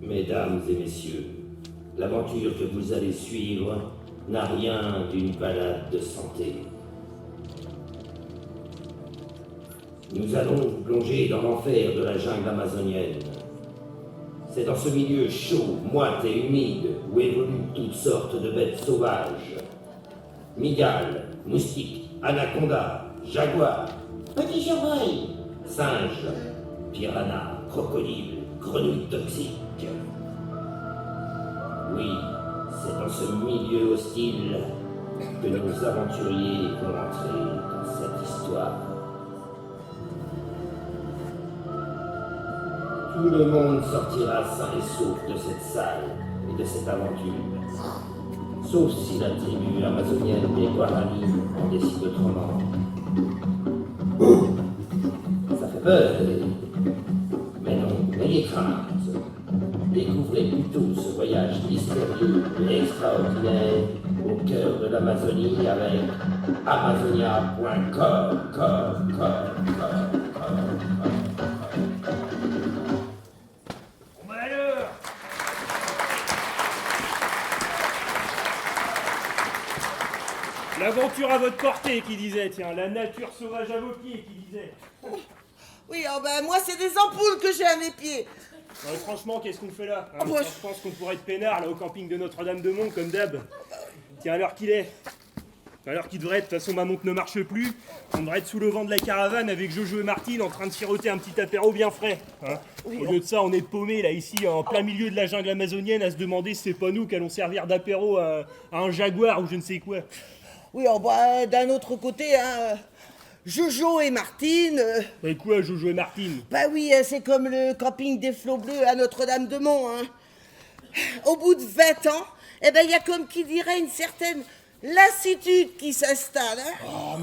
Mesdames et messieurs, l'aventure que vous allez suivre n'a rien d'une balade de santé. Nous allons vous plonger dans l'enfer de la jungle amazonienne. C'est dans ce milieu chaud, moite et humide où évoluent toutes sortes de bêtes sauvages. Migales, moustiques, anacondas, jaguars, petits chevreuils, singes, piranhas, crocodiles, grenouilles toxiques. Oui, c'est dans ce milieu hostile que nos aventuriers vont entrer dans cette histoire. Tout le monde sortira sain et sauf de cette salle et de cette aventure. Sauf si la tribu amazonienne des Guarani en décide autrement. Ça fait peur. Mais non, n'ayez crainte. Découvrez plutôt ce voyage mystérieux et extraordinaire au cœur de l'Amazonie avec amazonia.com. Bon alors, l'aventure à votre portée, qui disait, tiens, la nature sauvage à vos pieds, qui disait. Oui, oh ben moi c'est des ampoules que j'ai à mes pieds. Non, mais franchement, qu'est-ce qu'on fait là, hein? Ouais. Je pense qu'on pourrait être peinard là au camping de Notre-Dame-de-Mont, comme d'hab. Tiens, à l'heure qu'il est. À l'heure qu'il devrait être, de toute façon ma montre ne marche plus. On devrait être sous le vent de la caravane avec Jojo et Martine en train de siroter un petit apéro bien frais. Hein. Oui, Au lieu de ça, on est paumés là ici en plein milieu de la jungle amazonienne à se demander si c'est pas nous qui allons servir d'apéro à un jaguar ou je ne sais quoi. Oui, oh ben d'un autre côté, hein, Jojo et Martine, Bah quoi, Jojo et Martine? bah oui, c'est comme le camping des Flots Bleus à Notre-Dame-de-Mont. Hein. Au bout de 20 ans, eh ben il y a comme qui dirait une certaine lassitude qui s'installe. Hein. Oh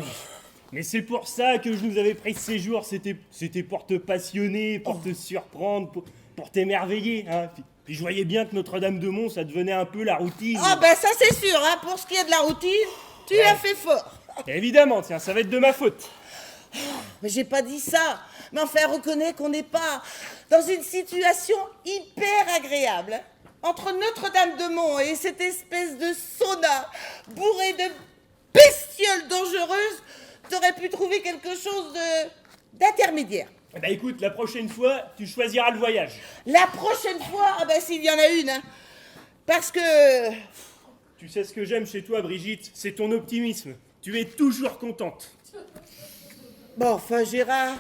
mais c'est pour ça que je nous avais pris ce séjour, c'était pour te passionner, pour te surprendre, pour t'émerveiller. Hein. Puis je voyais bien que Notre-Dame-de-Mont, ça devenait un peu la routine. Ah ben ça c'est sûr, hein, pour ce qui est de la routine, tu as fait fort. Évidemment, tiens, ça va être de ma faute. Mais j'ai pas dit ça. Mais enfin, reconnais qu'on n'est pas dans une situation hyper agréable. Hein. Entre Notre-Dame-de-Mont et cette espèce de sauna bourré de bestioles dangereuses, t'aurais pu trouver quelque chose d'intermédiaire. Eh ben écoute, la prochaine fois, tu choisiras le voyage. La prochaine fois, ah ben s'il y en a une, hein, parce que... Tu sais ce que j'aime chez toi, Brigitte, c'est ton optimisme. Tu es toujours contente. Bon, enfin, Gérard...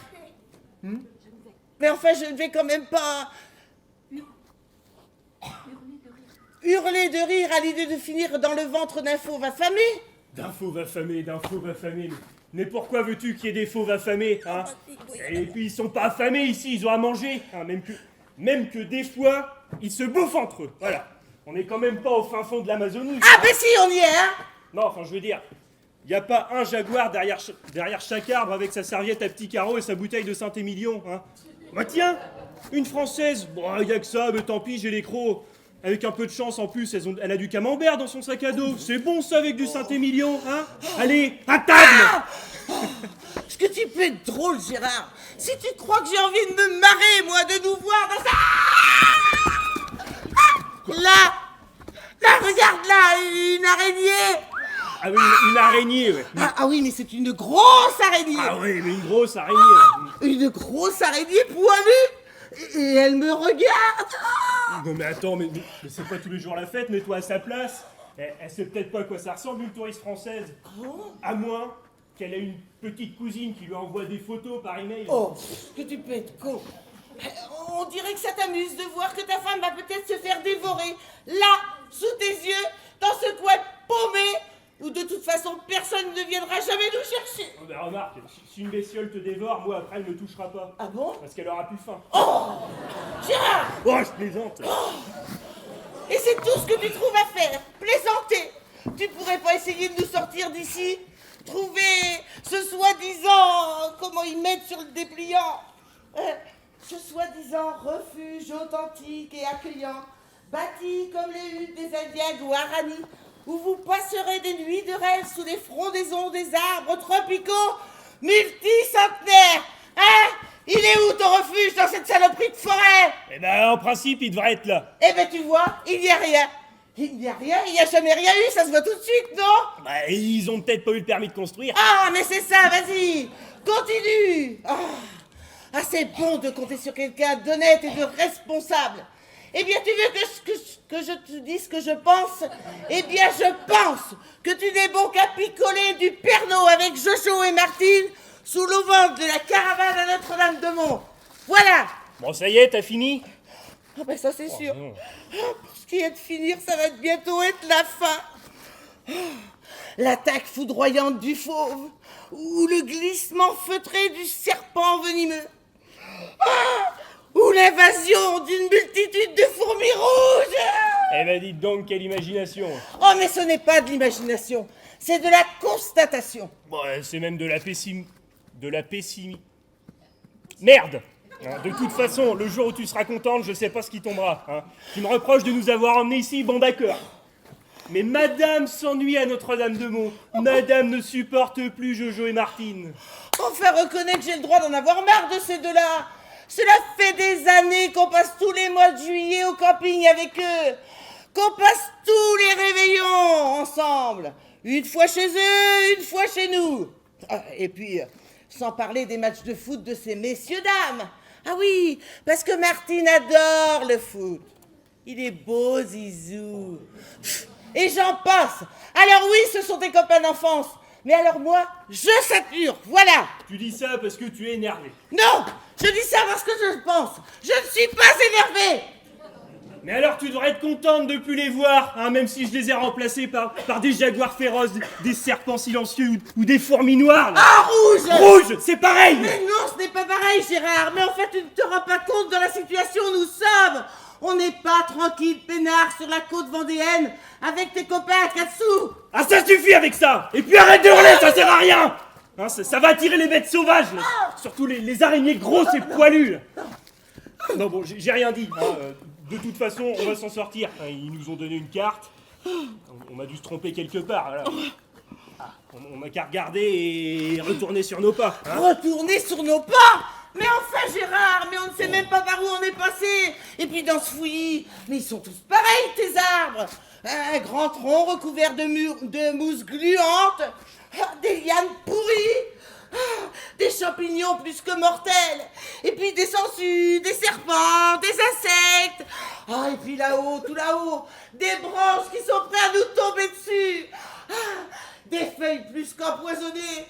Mais enfin, je ne vais quand même pas... Hurler de rire à l'idée de finir dans le ventre d'un fauve affamé. D'un fauve affamé. Mais pourquoi veux-tu qu'il y ait des fauves affamés, hein? Et puis ils sont pas affamés ici, ils ont à manger. Hein, même que des fois, ils se bouffent entre eux. Voilà. On n'est quand même pas au fin fond de l'Amazonie. Ah ben si, on y est, hein. Non, enfin je veux dire, il n'y a pas un jaguar derrière chaque arbre avec sa serviette à petits carreaux et sa bouteille de Saint-Émilion. Hein. Bah tiens, une Française. Bon, il n'y a que ça, mais tant pis, j'ai les crocs. Avec un peu de chance en plus, elle a du camembert dans son sac à dos. C'est bon ça avec du Saint-Émilion, hein? Allez, à table! Est-ce que tu peux être drôle, Gérard? Si tu crois que j'ai envie de me marrer, moi, de nous voir dans ça... Là, regarde là, une araignée. Ah oui, une araignée, ouais. Ah oui, mais c'est une grosse araignée. Ah oui, mais une grosse araignée. Ouais. Une grosse araignée poilue. Et elle me regarde. Non mais attends, mais c'est pas tous les jours la fête, mets-toi à sa place. Elle sait peut-être pas à quoi ça ressemble une touriste française. À moins qu'elle ait une petite cousine qui lui envoie des photos par email. Oh, que tu peux être con. On dirait que ça t'amuse de voir que ta femme va peut-être se faire dévorer, là, sous tes yeux, dans ce coin paumé, où de toute façon personne ne viendra jamais nous chercher. Oh, ben remarque, si une bestiole te dévore, moi après elle ne touchera pas. Ah bon? Parce qu'elle aura plus faim. Oh, Gérard! Oh, je plaisante. Et c'est tout ce que tu trouves à faire, plaisanter. Tu pourrais pas essayer de nous sortir d'ici? Trouver ce soi-disant, comment ils mettent sur le dépliant, ce soi-disant refuge authentique et accueillant, bâti comme les huttes des Indiens Guarani, où vous passerez des nuits de rêve sous les frondaisons des arbres tropicaux multicentenaires. Hein? Il est où ton refuge dans cette saloperie de forêt? Eh ben, en principe, il devrait être là. Eh ben tu vois, il n'y a rien. Il n'y a rien, il n'y a jamais rien eu, ça se voit tout de suite, non? Bah, ils ont peut-être pas eu le permis de construire. Ah, mais c'est ça, vas-y, continue. Ah, c'est bon de compter sur quelqu'un d'honnête et de responsable. Eh bien, tu veux que je te dise ce que je pense? Eh bien, je pense que tu n'es bon qu'à picoler du Pernod avec Jojo et Martine sous l'auvent de la caravane à Notre-Dame-de-Mont. Voilà. Bon, ça y est, t'as fini? Ah ben ça c'est sûr. non. Pour ce qui est de finir, ça va bientôt être la fin. L'attaque foudroyante du fauve ou le glissement feutré du serpent venimeux. Ou l'invasion d'une multitude de fourmis rouges. Eh ben, dites donc, quelle imagination. Oh mais ce n'est pas de l'imagination, c'est de la constatation. Bon, c'est même de la pessimie. Merde! Hein, de toute façon, le jour où tu seras contente, je sais pas ce qui tombera. Hein. Tu me reproches de nous avoir emmenés ici, bon d'accord. Mais madame s'ennuie à Notre-Dame-de-Mont. Madame ne supporte plus Jojo et Martine. Enfin, reconnais que j'ai le droit d'en avoir marre de ces deux-là. Cela fait des années qu'on passe tous les mois de juillet au camping avec eux. Qu'on passe tous les réveillons ensemble. Une fois chez eux, une fois chez nous. Et puis, sans parler des matchs de foot de ces messieurs-dames. Ah oui, parce que Martine adore le foot. Il est beau, Zizou. Et j'en passe. Alors oui, ce sont tes copains d'enfance. Mais alors moi, je sature, voilà. Tu dis ça parce que tu es énervé. Non, je dis ça parce que je pense. Je ne suis pas énervée. Mais alors tu devrais être contente de plus les voir, hein, même si je les ai remplacés par des jaguars féroces, des serpents silencieux ou des fourmis noires. Là. Ah, rouge. Rouge, c'est pareil. Mais non, ce n'est pas pareil, Gérard. Mais en fait, tu ne te rends pas compte de la situation où nous sommes. On n'est pas tranquille, peinard, sur la côte vendéenne, avec tes copains à 4 sous. Ah, ça suffit avec ça. Et puis arrête de hurler, ça sert à rien. Hein, ça va attirer les bêtes sauvages, là. Surtout les araignées grosses et poilues. Non bon, j'ai rien dit. Hein. De toute façon, on va s'en sortir. Hein, ils nous ont donné une carte. On a dû se tromper quelque part. Voilà. On n'a qu'à regarder et retourner sur nos pas. Hein. Retourner sur nos pas? Mais enfin, Gérard, mais on ne sait même pas par où on est passé. Et puis dans ce fouillis, mais ils sont tous pareils, tes arbres. Un grand tronc recouvert de mousse gluante, des lianes pourries, des champignons plus que mortels, et puis des sangsues, des serpents, des insectes. Ah, et puis là-haut, tout là-haut, des branches qui sont prêtes à nous tomber dessus. Des feuilles plus qu'empoisonnées,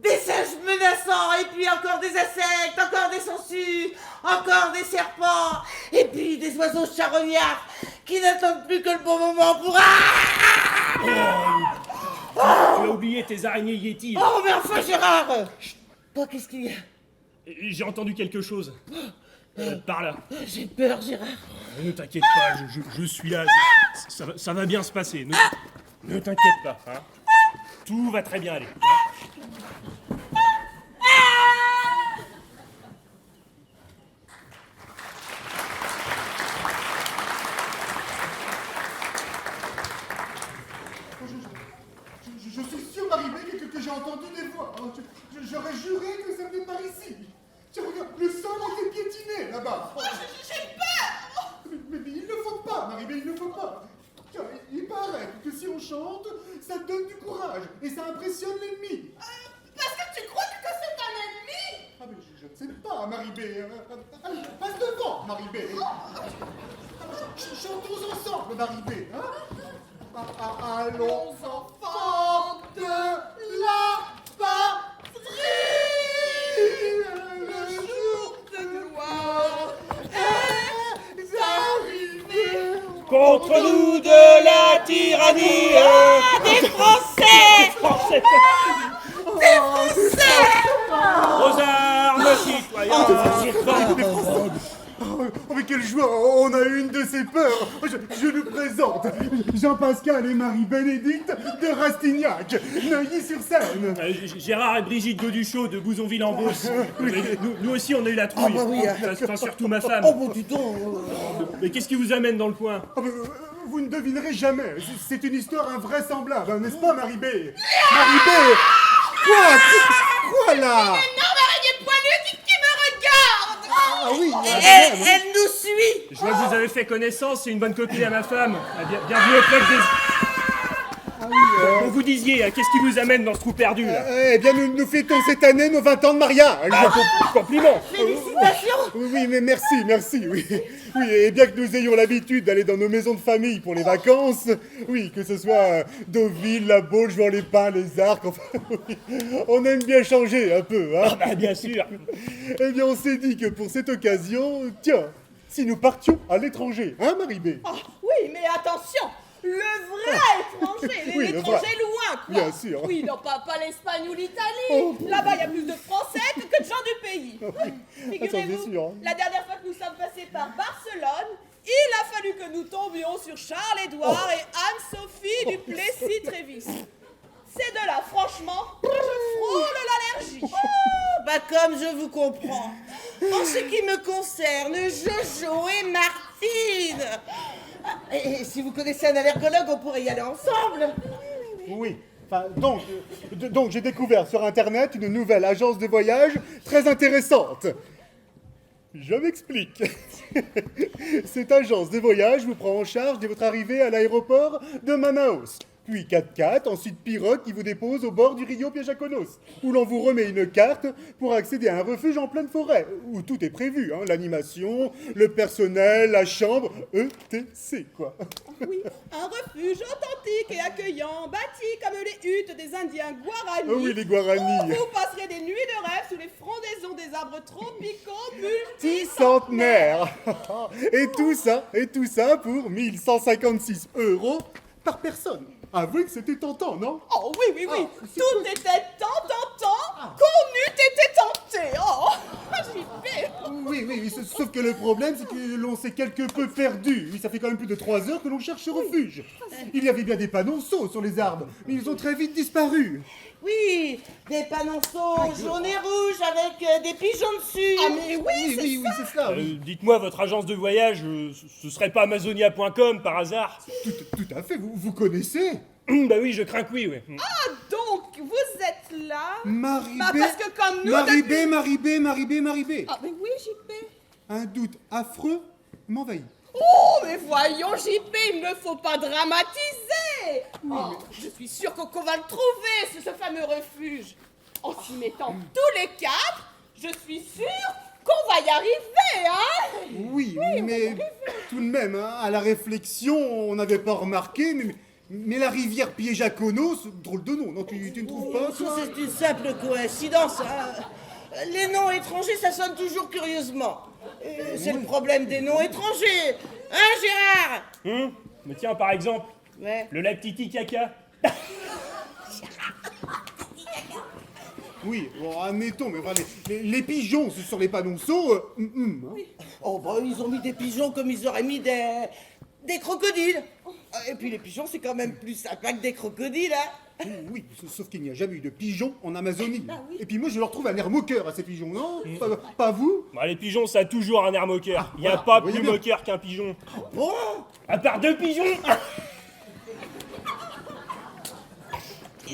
des singes menaçants, et puis encore des insectes, encore des sangsues, encore des serpents, et puis des oiseaux charognards qui n'attendent plus que le bon moment pour... Tu as oublié tes araignées Yeti. Là. Oh, mais enfin, Gérard. Toi, qu'est-ce qu'il y a? J'ai entendu quelque chose. Par là. J'ai peur, Gérard. Ne t'inquiète pas, je suis là. Ça va bien se passer. Ne t'inquiète pas. Hein. Tout va très bien aller. Hein. Je suis sûr, Marie-Bé, que j'ai entendu des voix. J'aurais juré que ça venait par ici. Tiens, regarde, le sol a été piétiné là-bas. J'ai peur. Mais il ne faut pas, Marie-Bé, il ne faut pas. Tiens, il paraît que si on chante, ça donne du courage et ça impressionne l'ennemi. Parce que tu crois que c'est un ennemi? Ah, mais je ne sais pas, Marie-Bé. Allez, passe devant, Marie-Bé. Chantons ensemble, Marie-Bé. Hein? Allons, enfants de la patrie, le jour de gloire est arrivé. Contre nous de la tyrannie. Des Français. Français. Des Français. Aux armes, citoyens. Oh, mais quelle joie! On a une de ces peurs! Je nous présente Jean-Pascal et Marie-Bénédicte de Rastignac, Neuilly-sur-Seine! Gérard et Brigitte Goduchot de Bouzonville-en-Beauce. Nous aussi, on a eu la trouille. Ah bah oui. Enfin, surtout ma femme. Oh, bon, dis donc. Mais qu'est-ce qui vous amène dans le coin? Oh, mais, vous ne devinerez jamais! C'est une histoire invraisemblable, n'est-ce pas, Marie-B? Marie-B! Quoi là? Énorme araignée poilue qui me regarde. Ah oui, Elle nous suit. Je vois que vous avez fait connaissance, c'est une bonne copine à ma femme. Ah, bienvenue au club des... Bon, vous disiez, qu'est-ce qui vous amène dans ce trou perdu, là? Eh bien, nous fêtons cette année nos 20 ans de mariage. Compliment. Félicitations. Oui, mais merci, oui. Oui, et bien que nous ayons l'habitude d'aller dans nos maisons de famille pour les vacances, oui, que ce soit Deauville, La Baule, jouant les pins, les arcs, enfin, oui, on aime bien changer un peu, hein. Ah bah, bien sûr. Eh bien, on s'est dit que pour cette occasion, tiens, si nous partions à l'étranger, hein, Marie-B? Ah, oui, mais attention, le vrai étranger, Oui, le l'étranger vrai. loin, quoi. Bien sûr. Oui, non, pas l'Espagne ou l'Italie. Oh. Là-bas, il y a plus de Français que de gens du pays. Ah, c'est Figurez-vous, sûr, hein. la dernière fois que nous sommes passés par Barcelone, il a fallu que nous tombions sur Charles-Édouard et Anne-Sophie du Plessis-Trévis. C'est de là, franchement, que je frôle l'allergie. Bah comme je vous comprends. En ce qui me concerne, Jojo et Martine. Et si vous connaissez un allergologue, on pourrait y aller ensemble. Oui. Enfin, donc j'ai découvert sur Internet une nouvelle agence de voyage très intéressante. Je m'explique. Cette agence de voyage vous prend en charge dès votre arrivée à l'aéroport de Manaus. Puis 4x4, ensuite pirogue qui vous dépose au bord du Rio Piajaconos, où l'on vous remet une carte pour accéder à un refuge en pleine forêt, où tout est prévu, hein, l'animation, le personnel, la chambre, etc. quoi. Oui, un refuge authentique et accueillant, bâti comme les huttes des Indiens Guarani. Oh oui, les Guarani. Où vous passerez des nuits de rêve sous les frondaisons des arbres tropicaux Multicentenaire. Et tout ça pour 1156 € par personne. Avouez que c'était tentant, non? Oh oui, Ah, c'est tout était tant qu'on eût été tenté. Oh, j'y vais. Oui, sauf que le problème, c'est que l'on s'est quelque peu perdu. Oui, ça fait quand même plus de 3 heures que l'on cherche ce refuge. Il y avait bien des panonceaux sur les arbres, mais ils ont très vite disparu. Oui, des panonceaux jaunes et rouges avec des pigeons dessus. Ah mais oui, Oui, c'est ça. oui. Dites-moi, votre agence de voyage, ce serait pas Amazonia.com par hasard? Tout à fait, vous connaissez Bah oui, je crains que oui, ouais. Ah donc, vous êtes là. Marie-B. Bah, parce que comme nous, Marie-B. Ah mais oui, JP. Un doute affreux m'envahit. Oh, mais voyons, JP, il ne faut pas dramatiser. Oh, je suis sûre qu'on va le trouver, ce fameux refuge. En s'y mettant tous les 4, je suis sûre qu'on va y arriver, hein. Oui, mais tout de même, hein, à la réflexion, on n'avait pas remarqué, mais la rivière Piéjaconos, drôle de nom, non, tu ne trouves pas Ça, toi c'est une simple coïncidence. Hein. Les noms étrangers, ça sonne toujours curieusement. C'est le problème des noms étrangers. Hein, Gérard? Mais tiens, par exemple, Ouais. le lac Titicaca. Oui, bon, admettons, mais voilà, les pigeons sur les panonceaux, hein. Oh, bah, ils ont mis des pigeons comme ils auraient mis des crocodiles. Et puis les pigeons, c'est quand même plus sympa que des crocodiles, hein. Oui, sauf qu'il n'y a jamais eu de pigeons en Amazonie. Et puis moi, je leur trouve un air moqueur à ces pigeons, non? Pas vous? Bah, les pigeons, ça a toujours un air moqueur. Il y a voilà, pas vous voyez plus bien. moqueur qu'un pigeon. Bon, À part 2 pigeons.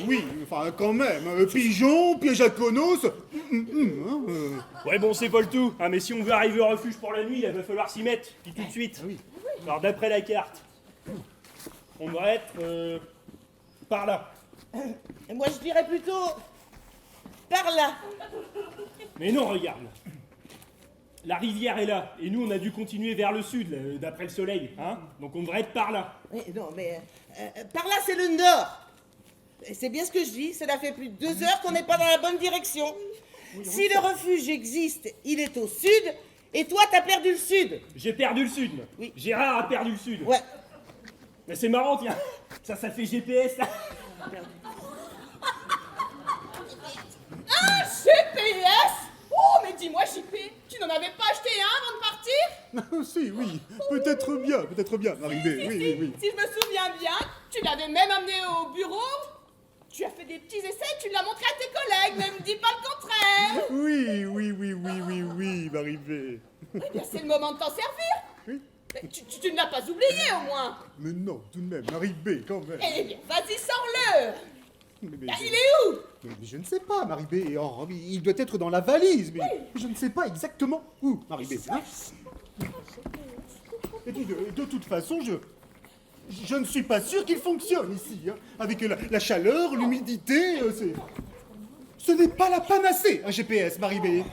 Oui, enfin, quand même, pigeons, Piéjaconos, Ouais, bon, c'est pas le tout. Hein, mais si on veut arriver au refuge pour la nuit, il va falloir s'y mettre. Puis tout de suite. oui. Alors, d'après la carte, on devrait être par là. et moi je dirais plutôt par là. Mais non, regarde. La rivière est là. Et nous, on a dû continuer vers le sud, là, d'après le soleil. Hein. Donc, on devrait être par là. Non, mais par là, c'est le nord. Et c'est bien ce que je dis, cela fait plus de 2 heures qu'on n'est pas dans la bonne direction. Si le refuge existe, il est au sud, et toi, t'as perdu le sud. J'ai perdu le sud. moi. Oui. Gérard a perdu le sud. Ouais. Mais c'est marrant, tiens. Ça fait GPS, là. Un GPS. Oh, mais dis-moi, JP, tu n'en avais pas acheté un avant de partir? Si, oui, peut-être bien, Marie-B, oui. Si je me souviens bien, tu l'avais même amené au bureau. Tu as fait des petits essais, tu l'as montré à tes collègues, ne me dis pas le contraire. Oui, Marie-B. Eh bien, c'est le moment de t'en servir. Oui. Mais tu ne l'as pas oublié, au moins. Mais non, tout de même, Marie-B, quand même. Eh bien, vas-y, sors-le. Mais- Ah, il est où? Mais je ne sais pas, Marie-B. Oh, mais il doit être dans la valise, mais je ne sais pas exactement où, Marie-B. Hein. Et puis, de toute façon, je ne suis pas sûr qu'il fonctionne ici. Hein. Avec la chaleur, l'humidité, ce n'est pas la panacée, un GPS, Marie-B.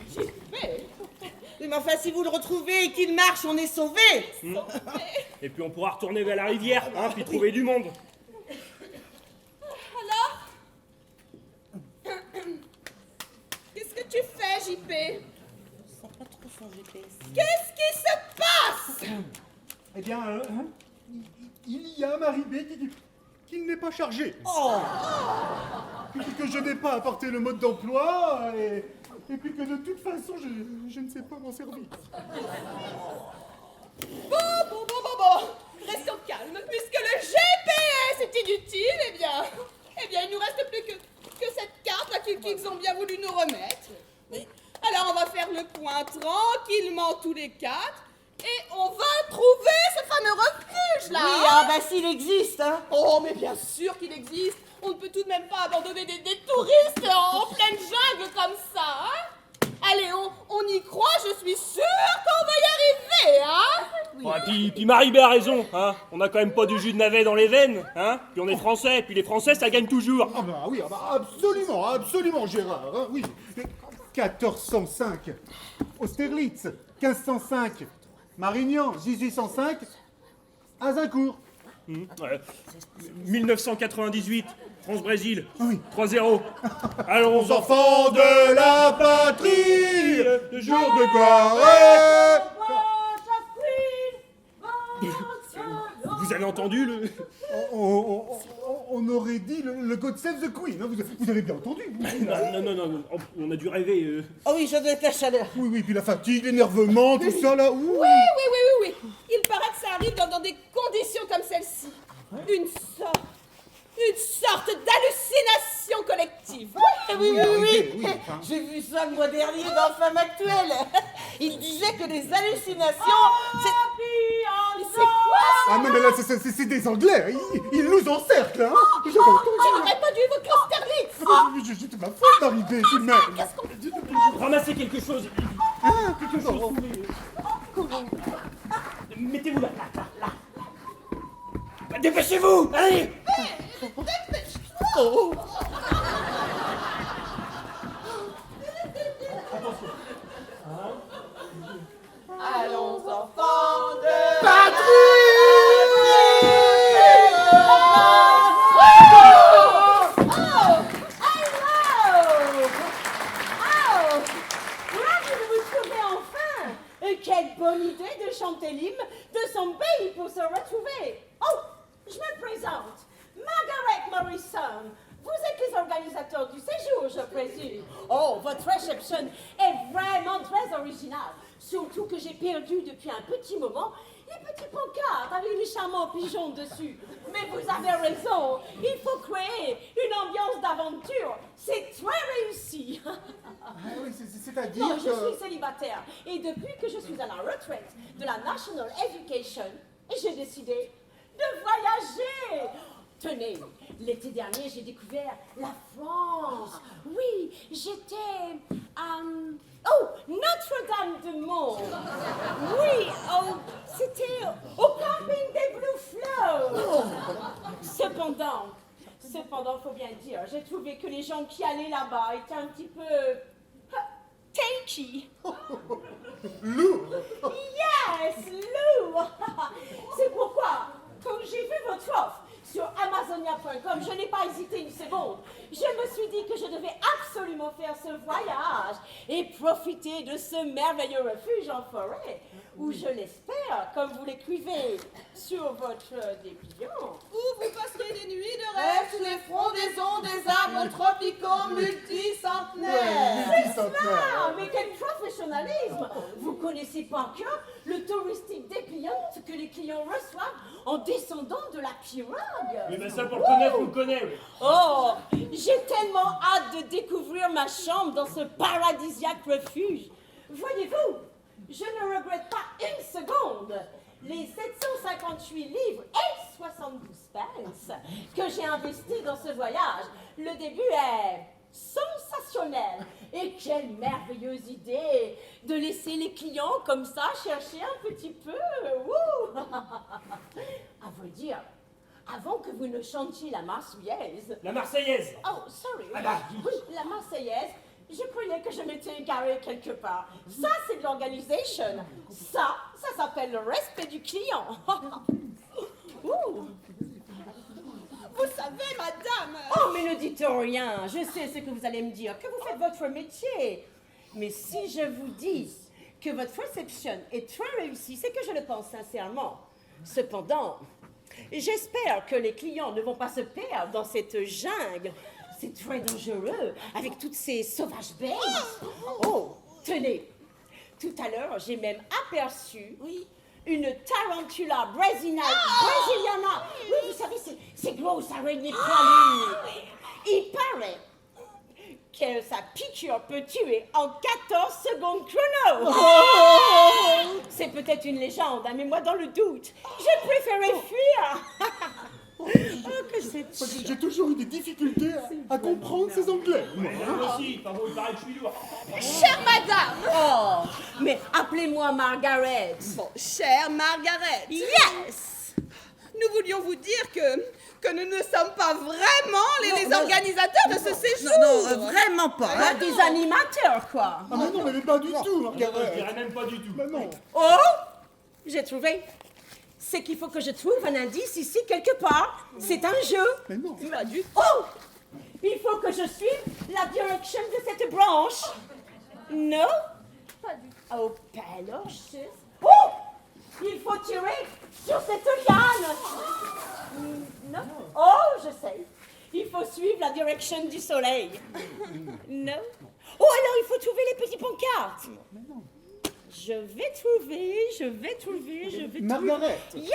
Mais enfin, si vous le retrouvez et qu'il marche, on est sauvés. Et puis on pourra retourner vers la rivière, hein, puis trouver du monde. Alors qu'est-ce que tu fais, JP? Je sais pas trop son GPS. Qu'est-ce qui se passe? Eh bien, il y a Marie-B qui n'est pas chargé. Oh, Que je n'ai pas apporté le mode d'emploi et puis que de toute façon, je ne sais pas m'en servir. Bon. Restons calmes. Puisque le GPS est inutile, eh bien, il nous reste plus que cette carte là qu'ils ont bien voulu nous remettre. Alors, on va faire le point tranquillement tous les quatre et on va trouver ce fameux refuge là. oui, ah bah s'il existe, hein. Oh, mais bien sûr qu'il existe. On ne peut tout de même pas abandonner des touristes en pleine jungle comme ça, hein. Allez, on y croit, je suis sûre qu'on va y arriver, hein. Puis Marie-B a raison, hein. On n'a quand même pas du jus de navet dans les veines, hein. Puis on est français, puis les Français, ça gagne toujours. Ah bah oui, absolument, Gérard. Hein, oui. 1405, Austerlitz. 1505, Marignan. 1805, Azincourt. Ouais. 1998, France-Brésil, Oui. 3-0. Allons, Aux enfants de la patrie, le jour de gloire. Vous avez entendu le... On aurait dit le God Save the Queen. Hein, vous avez bien entendu. Non, on a dû rêver. Oh oui, ça doit être la chaleur. Oui, puis la fatigue, l'énervement, tout ça là. Ouh. Oui. Il paraît que ça arrive dans des conditions comme celle-ci. Une sorte d'hallucination collective. Oui. oui. J'ai vu ça le mois dernier dans Femme Actuelle. Il disait que les hallucinations, Mais c'est quoi ça? Ah non, mais là, c'est des Anglais. Ils nous encerclent, hein. Tu n'aurais pas dû évoquer Austerlitz. J'étais ma faute d'arriver tout de même. Ramassez quelque chose. Quelque chose. Mettez-vous là. Dépêchez-vous, allez. allons enfants de Ravi de vous trouver enfin! Quelle bonne idée de chanter l'hymne de son pays pour se retrouver! Oh, je me présente, Margaret Morrison. Vous êtes les organisateurs du séjour, je présume. Oh, votre réception est vraiment très originale. Surtout que j'ai perdu depuis un petit moment les petits pancartes avec les charmants pigeons dessus. Mais vous avez raison, il faut créer une ambiance d'aventure. C'est très réussi. Ah oui, c'est-à-dire Non, je que... suis célibataire et depuis que je suis à la retraite de la National Education, j'ai décidé de voyager. Tenez, l'été dernier, j'ai découvert la France. Oui, j'étais à... Oh, Notre-Dame-de-Mont. Oui, oh, c'était au camping des Blue Flow. Cependant, faut bien dire, j'ai trouvé que les gens qui allaient là-bas étaient un petit peu... tanky. Lourd. Yes, Lou. C'est pourquoi, quand j'ai vu votre offre sur Amazonia.com, je n'ai pas hésité une seconde. Je me suis dit que je devais absolument faire ce voyage et profiter de ce merveilleux refuge en forêt, où je l'espère, comme vous l'écrivez sur votre dépliant. Où vous passez des nuits de rêve sous les frondaisons des arbres tropicaux multicentenaires. C'est cela! Mais quel professionnalisme! Vous connaissez par cœur le touristique dépliante que les clients reçoivent en descendant de la pirogue. Mais ben ça, pour le connaître, on le connaît. Oui. Oh, j'ai tellement hâte de découvrir ma chambre dans ce paradisiaque refuge. Voyez-vous, je ne regrette pas une seconde les 758 livres et 72 pence que j'ai investis dans ce voyage. Le début est Sensationnel. Et quelle merveilleuse idée de laisser les clients comme ça chercher un petit peu. Ouh. À vrai dire, avant que vous ne chantiez la Marseillaise... La Marseillaise. Oh, sorry. Ah bah, Oui, la Marseillaise, je croyais que je m'étais égarée quelque part. Ça, c'est de l'organisation. Ça s'appelle le respect du client. Ouh. Vous savez, madame... Oh, mais ne dites rien. Je sais ce que vous allez me dire, que vous faites votre métier. Mais si je vous dis que votre réception est très réussie, c'est que je le pense sincèrement. Cependant, j'espère que les clients ne vont pas se perdre dans cette jungle. C'est très dangereux, avec toutes ces sauvages bêtes. Oh, tenez. Tout à l'heure, j'ai même aperçu une tarantula brasiliana. Oui, vous savez, c'est grosses araignées poilues. Il paraît que sa piqûre peut tuer en 14 secondes chrono. C'est peut-être une légende, hein, mais moi, dans le doute, j'ai préféré fuir. Oh, que c'est... J'ai toujours eu des difficultés à comprendre ces Anglais. Moi aussi, enfin bon, il paraît que je suis lourd. Chère madame. Oh, mais appelez-moi Margaret. Bon, chère Margaret. Yes. Nous voulions vous dire que nous ne sommes pas vraiment les organisateurs de ce séjour. Non, vraiment pas. Ah, des animateurs, quoi. Ah mais non, mais pas du tout, Je Margaret. dirais même pas du tout. Bah non. Oh, j'ai trouvé. C'est qu'il faut que je trouve un indice ici quelque part. C'est un jeu. Mais non. Pas du tout. Oh, il faut que je suive la direction de cette branche. Non? Pas du tout. Oh, pas alors, oh, il faut tirer sur cette liane. Non? Oh, je sais. Il faut suivre la direction du soleil. Non? Oh, alors il faut trouver les petits pancartes. Je vais trouver. Margaret, Yes!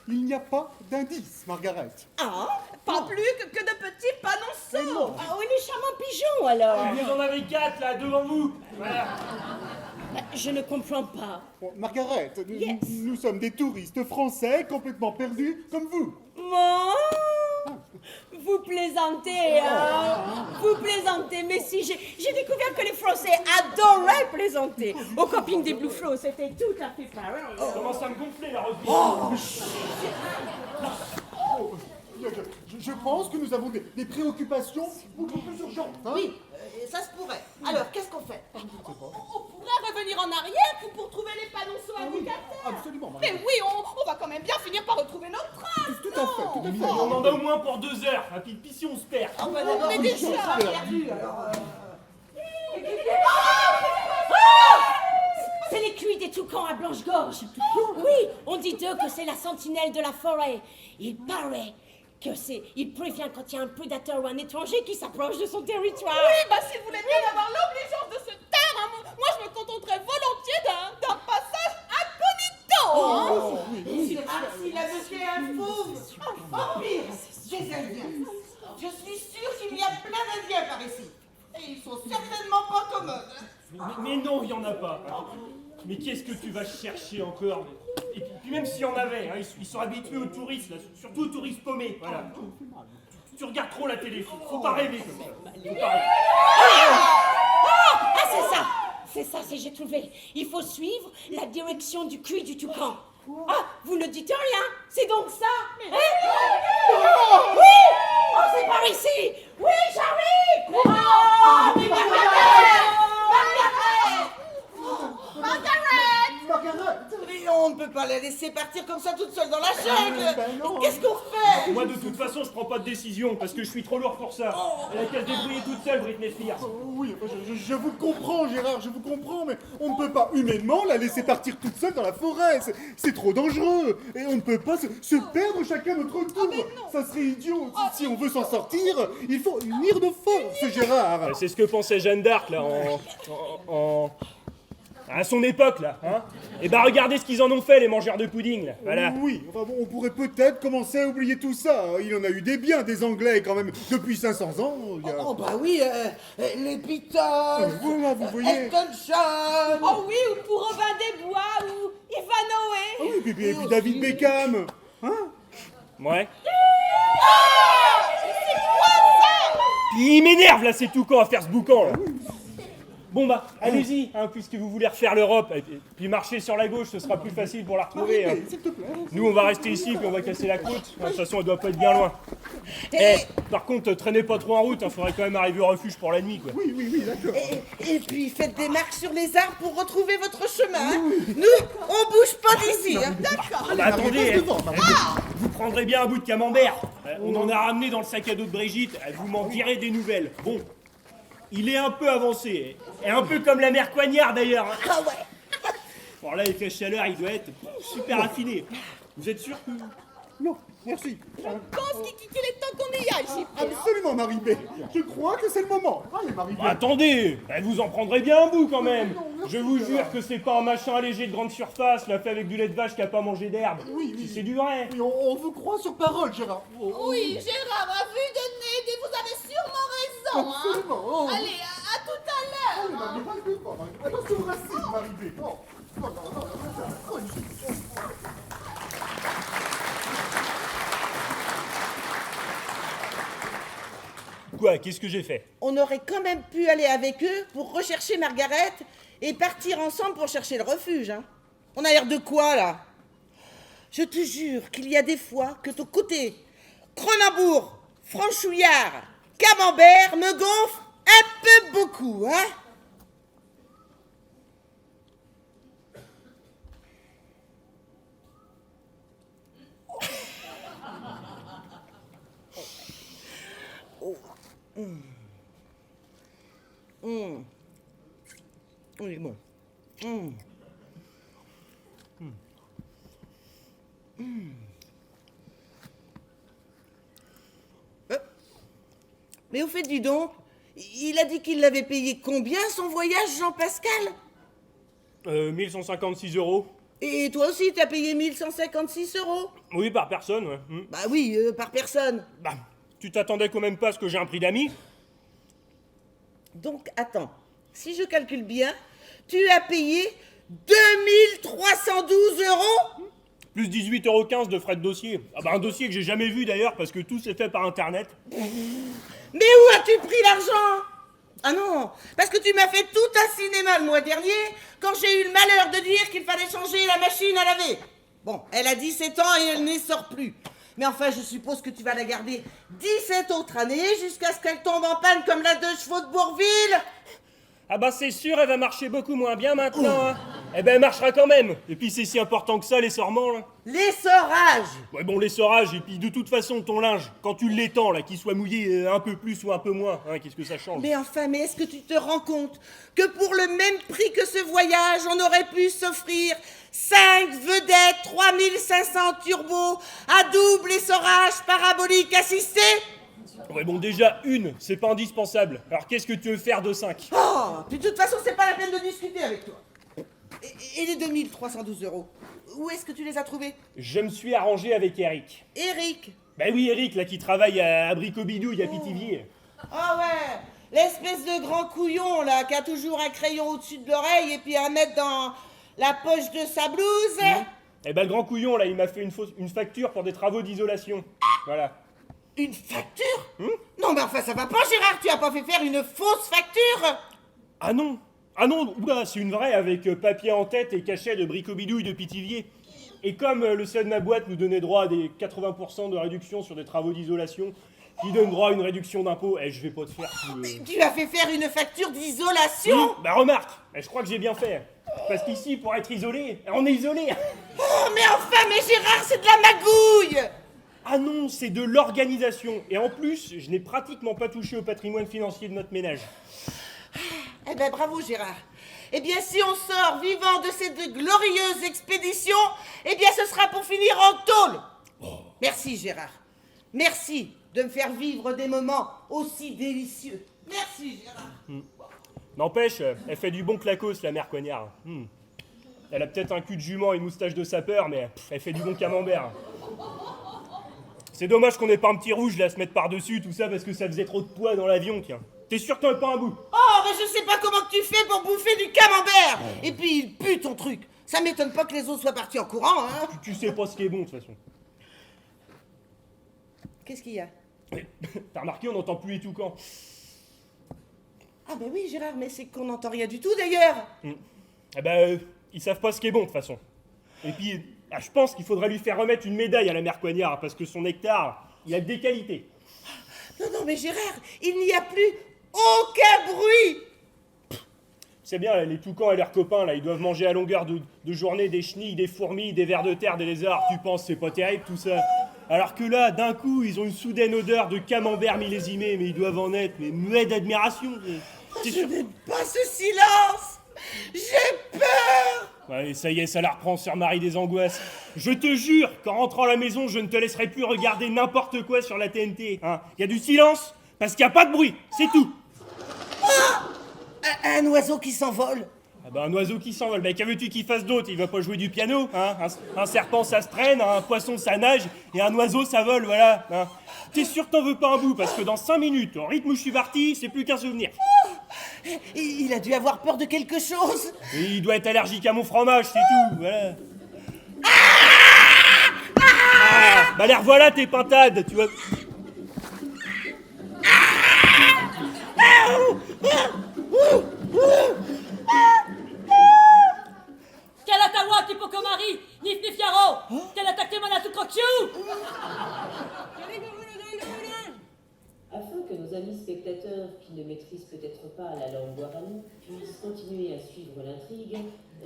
il n'y a pas d'indice, Margaret. Ah? Pas plus que de petits panonceaux. Ah oui, les charmants pigeons, alors. Vous en avez 4 là, devant vous. Voilà. Je ne comprends pas. Bon, Margaret, Yes. nous sommes des touristes français complètement perdus comme vous. Bon, vous plaisantez, hein? Vous plaisantez, mais si j'ai découvert que les Français adoraient plaisanter. Au camping des Blue Flow, c'était tout à fait pareil. Commence à me gonfler la reprise. Je pense que nous avons des préoccupations beaucoup plus urgentes. Hein. Oui, ça se pourrait. Alors, qu'est-ce qu'on fait? On pourrait revenir en arrière pour trouver les panonceaux indicateurs. Absolument, Mais Margaret. oui, on va quand même bien finir par retrouver notre trace. Tout à fait, tout à fait. On en a au moins pour 2 heures. Et puis si on se perd. Ah bah d'abord, Mais une déjà, chose perdue, alors... C'est les cuits des toucans à Blanche-Gorge. Oui, on dit d'eux que c'est la sentinelle de la forêt. Il paraît que il prévient quand il y a un prédateur ou un étranger qui s'approche de son territoire. Oui, bah s'il voulait bien avoir l'obligeance de se taire, hein, moi je me contenterais volontiers d'un passage incognito. C'est rare s'il a jeté un fauve. Oh, pire, des Indiens. Je suis sûre qu'il y a plein d'Indiens par ici. Et ils sont certainement pas commodes. Mais non, il n'y en a pas. Mais qu'est-ce que tu vas chercher encore? Et puis même s'il y en avait, hein, ils sont habitués aux touristes, là, surtout aux touristes paumés. Voilà. Tu regardes trop la télé, faut pas rêver comme ça. Faut pas rêver. Ah, c'est ça, j'ai trouvé. Il faut suivre la direction du cul du toucan. Ah, vous ne dites rien, c'est donc ça. Hein? Oui, oh, c'est par ici. Oui, j'arrive. Oh, mais Margaret. Mais on ne peut pas la laisser partir comme ça toute seule dans la jungle. Ben non. Qu'est-ce qu'on fait? Moi, de toute façon, je prends pas de décision parce que je suis trop lourd pour ça. Elle a qu'à se débrouiller toute seule, Britney Spears. Oui, enfin, je vous comprends, Gérard, je vous comprends, mais on ne peut pas humainement la laisser partir toute seule dans la forêt. C'est trop dangereux. Et on ne peut pas se perdre chacun notre tour. Ça serait idiot. Si on veut s'en sortir, il faut unir nos forces, Gérard. C'est ce que pensait Jeanne d'Arc, là, à son époque, là, hein. Et bah regardez ce qu'ils en ont fait, les mangeurs de pudding, là, voilà. Oui, enfin bon, on pourrait peut-être commencer à oublier tout ça. Il en a eu des biens, des Anglais, quand même, depuis 500 ans. Il y a- Oh bah oui, les Beatles, Voilà, vous voyez. Elton John. Oh oui, ou pour Robin des Bois, ou Ivanoé. Ah oui, et puis David Beckham. Hein? Ouais. Puis il m'énerve là, c'est tout quand à faire ce boucan là. Bon bah, allez-y, hein, puisque vous voulez refaire l'Europe, et puis marcher sur la gauche, ce sera plus facile pour la retrouver. Hein. S'il te plaît. Nous, on va rester ici, puis on va casser la côte. De toute façon, elle doit pas être bien loin. Par contre, traînez pas trop en route, faudrait quand même arriver au refuge pour la nuit, quoi. Oui, d'accord. Et puis faites des marques sur les arbres pour retrouver votre chemin. Hein. Nous, on bouge pas d'ici. Hein. D'accord. Ah bah attendez, passe devant, Marie. vous prendrez bien un bout de camembert. On en a ramené dans le sac à dos de Brigitte, vous m'en direz des nouvelles. Bon, il est un peu avancé, et un peu comme la mère Coignard d'ailleurs. Hein. Ah ouais. Bon là, avec la chaleur, il doit être super affiné. Vous êtes sûr que... Non, merci. Je pense qu'il est temps qu'on y aille, JP. Absolument, Marie-B. Je crois que c'est le moment. Allez, Marie-B. Bah, attendez, vous en prendrez bien un bout quand même. Je vous jure que c'est pas un machin allégé de grande surface, là fait avec du lait de vache qui a pas mangé d'herbe. Oui. Si c'est du vrai. Oui, on vous croit sur parole, Gérard. Oui, Gérard, à vue de nez, et vous avez sûrement raison, hein. Absolument. Oh. Allez, à tout à l'heure. Marie-B, Marie-B. Attention aux racines, Marie-B. Oh. Non. Quoi, qu'est-ce que j'ai fait? On aurait quand même pu aller avec eux pour rechercher Margaret et partir ensemble pour chercher le refuge. Hein. On a l'air de quoi, là? Je te jure qu'il y a des fois que ton côté Cronenbourg, Franchouillard, Camembert me gonfle un peu beaucoup, hein? Oui, bon. Mais au fait, dis donc, il a dit qu'il l'avait payé combien son voyage, Jean-Pascal? 1156 €. Et toi aussi, t'as payé 1156 €? Oui, par personne, ouais. Bah oui, par personne. Bah, tu t'attendais quand même pas à ce que j'ai un prix d'amis? Donc, attends, si je calcule bien, tu as payé 2312 €? Plus 18,15 € de frais de dossier. Ah bah un dossier que j'ai jamais vu d'ailleurs parce que tout s'est fait par internet. Mais où as-tu pris l'argent? Ah non, parce que tu m'as fait tout un cinéma le mois dernier quand j'ai eu le malheur de dire qu'il fallait changer la machine à laver. Bon, elle a 17 ans et elle n'y sort plus. Mais enfin, je suppose que tu vas la garder 17 autres années jusqu'à ce qu'elle tombe en panne comme la 2 chevaux de Bourville. Ah bah c'est sûr, elle va marcher beaucoup moins bien maintenant. Hein. Eh ben elle marchera quand même. Et puis c'est si important que ça, l'essorement là. L'essorage. Ouais bon, l'essorage, et puis de toute façon ton linge, quand tu l'étends là, qu'il soit mouillé un peu plus ou un peu moins, hein, qu'est-ce que ça change? Mais enfin, mais est-ce que tu te rends compte que pour le même prix que ce voyage, on aurait pu s'offrir 5 vedettes 3500 turbos à double essorage parabolique assisté? Ouais bon, déjà une, c'est pas indispensable. Alors qu'est-ce que tu veux faire de 5? Oh, puis de toute façon, c'est pas la peine de discuter avec toi. Et les 2312 €, où est-ce que tu les as trouvés? Je me suis arrangé avec Eric. Eric. Bah oui, Eric, là, qui travaille à Bricobidouille, à Pithiviers. Ah ouais, l'espèce de grand couillon, là, qui a toujours un crayon au-dessus de l'oreille et puis un mètre dans la poche de sa blouse. Eh ben le grand couillon, là, il m'a fait une facture pour des travaux d'isolation. Voilà. Une facture? Non, mais enfin, ça va pas, Gérard, tu as pas fait faire une fausse facture? Ah non, oula, c'est une vraie avec papier en tête et cachet de Bricobidouille de Pithiviers. Et comme le CEO de ma boîte nous donnait droit à des 80% de réduction sur des travaux d'isolation, qui donne droit à une réduction d'impôt, je vais pas te faire tout le... Mais tu as fait faire une facture d'isolation? Bah remarque, je crois que j'ai bien fait. Parce qu'ici, pour être isolé, on est isolé. Oh, mais enfin, mais Gérard, c'est de la magouille! Ah non, c'est de l'organisation. Et en plus, je n'ai pratiquement pas touché au patrimoine financier de notre ménage. Eh ben, bravo, Gérard. Eh bien, si on sort vivant de cette glorieuse expédition, eh bien, ce sera pour finir en tôle. Merci, Gérard. Merci de me faire vivre des moments aussi délicieux. Merci, Gérard. N'empêche, elle fait du bon clacos, la mère Coignard. Elle a peut-être un cul de jument et une moustache de sapeur, mais elle fait du bon camembert. C'est dommage qu'on ait pas un petit rouge là à se mettre par-dessus, tout ça, parce que ça faisait trop de poids dans l'avion, tiens. T'es sûr que t'en as pas un bout? Oh, mais je sais pas comment que tu fais pour bouffer du camembert. Et puis, il pue ton truc. Ça m'étonne pas que les autres soient partis en courant, hein. Tu sais pas ce qui est bon, de toute façon. Qu'est-ce qu'il y a? Mais, t'as remarqué, on n'entend plus les toucans. Ah ben oui, Gérard, mais c'est qu'on n'entend rien du tout, d'ailleurs. Eh ben, ils savent pas ce qui est bon, de toute façon. Et puis, je pense qu'il faudrait lui faire remettre une médaille à la mère Coignard, parce que son nectar, il a des qualités. Non, mais Gérard, il n'y a plus aucun bruit. C'est bien, là, les toucans et leurs copains, là, ils doivent manger à longueur de journée des chenilles, des fourmis, des vers de terre, des lézards. Tu penses, c'est pas terrible tout ça? Alors que là, d'un coup, ils ont une soudaine odeur de camembert millésimé, mais ils doivent en être muets d'admiration. Je n'aime pas ce silence. J'ai peur. Ouais, ça y est, ça la reprend, sœur Marie des angoisses. Je te jure qu'en rentrant à la maison, je ne te laisserai plus regarder n'importe quoi sur la TNT. Hein. Y a du silence, parce qu'il n'y a pas de bruit, c'est tout. Un oiseau qui s'envole. Ah bah un oiseau qui s'envole, bah qu'en veux-tu qu'il fasse d'autre? Il va pas jouer du piano, hein? Un serpent ça se traîne, un poisson ça nage, et un oiseau ça vole, voilà. Hein. T'es sûr que t'en veux pas un bout, parce que dans 5 minutes, au rythme où je suis parti, c'est plus qu'un souvenir. Il a dû avoir peur de quelque chose. Et il doit être allergique à mon fromage, c'est tout, voilà. Bah les revoilà tes pintades, tu vois. Kalatawa Kipokomari, Nif Nifiaro, Kalatakte Manatu Kokchu. Afin que nos amis spectateurs qui ne maîtrisent peut-être pas la langue guarani puissent continuer à suivre l'intrigue,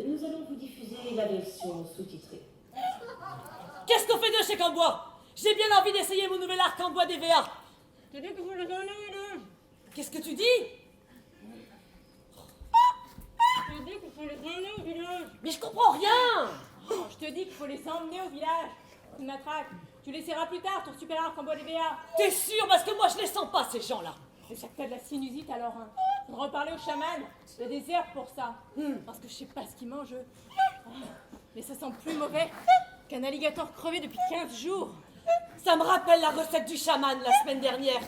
nous allons vous diffuser la version sous-titrée. Qu'est-ce qu'on fait de chez Cambois? J'ai bien envie d'essayer mon nouvel arc en bois d'EVA. Qu'est-ce que tu dis? Mais je comprends rien. Je te dis qu'il faut les emmener au village. Tu m'attraques. Tu laisseras plus tard ton super arc en bois d'EVA. T'es sûr? Parce que moi je les sens pas ces gens-là. C'est chaque fois de la sinusite alors. Hein. Faudra parler au chaman. Il y a des herbes pour ça. Parce que je sais pas ce qu'ils mangent. Mais ça sent plus mauvais qu'un alligator crevé depuis 15 jours. Ça me rappelle la recette du chaman la semaine dernière.